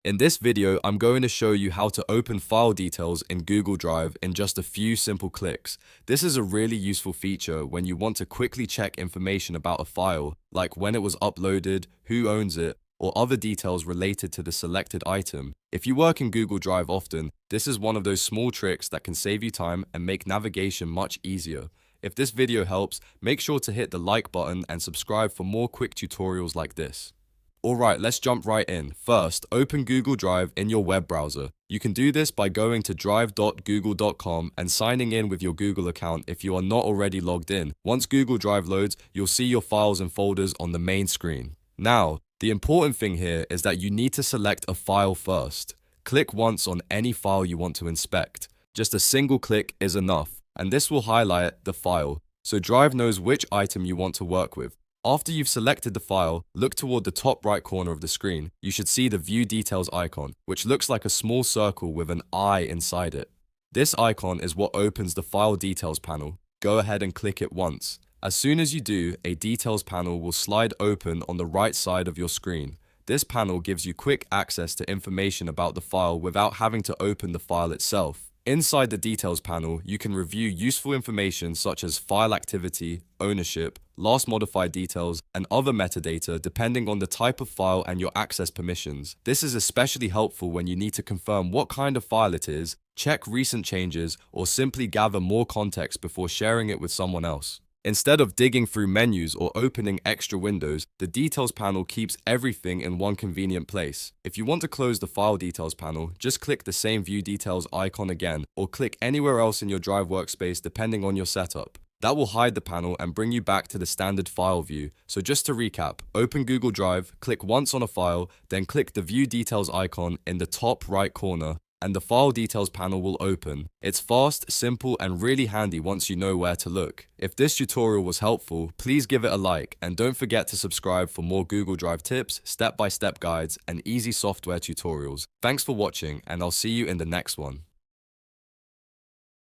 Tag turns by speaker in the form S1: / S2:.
S1: In this video, I'm going to show you how to open file details in Google Drive in just a few simple clicks. This is a really useful feature when you want to quickly check information about a file, like when it was uploaded, who owns it, or other details related to the selected item. If you work in Google Drive often, this is one of those small tricks that can save you time and make navigation much easier. If this video helps, make sure to hit the like button and subscribe for more quick tutorials like this. Alright, let's jump right in. First, open Google Drive in your web browser. You can do this by going to drive.google.com and signing in with your Google account if you are not already logged in. Once Google Drive loads, you'll see your files and folders on the main screen. Now, the important thing here is that you need to select a file first. Click once on any file you want to inspect. Just a single click is enough, and this will highlight the file, so Drive knows which item you want to work with. After you've selected the file, look toward the top right corner of the screen. You should see the View Details icon, which looks like a small circle with an eye inside it. This icon is what opens the File Details panel. Go ahead and click it once. As soon as you do, a Details panel will slide open on the right side of your screen. This panel gives you quick access to information about the file without having to open the file itself. Inside the Details panel, you can review useful information such as file activity, ownership, last modified details, and other metadata depending on the type of file and your access permissions. This is especially helpful when you need to confirm what kind of file it is, check recent changes, or simply gather more context before sharing it with someone else. Instead of digging through menus or opening extra windows, the Details panel keeps everything in one convenient place. If you want to close the File Details panel, just click the same View Details icon again, or click anywhere else in your Drive workspace depending on your setup. That will hide the panel and bring you back to the standard file view. So just to recap, open Google Drive, click once on a file, then click the View Details icon in the top right corner, and the File Details panel will open. It's fast, simple, and really handy once you know where to look. If this tutorial was helpful, please give it a like, and don't forget to subscribe for more Google Drive tips, step-by-step guides, and easy software tutorials. Thanks for watching, and I'll see you in the next one.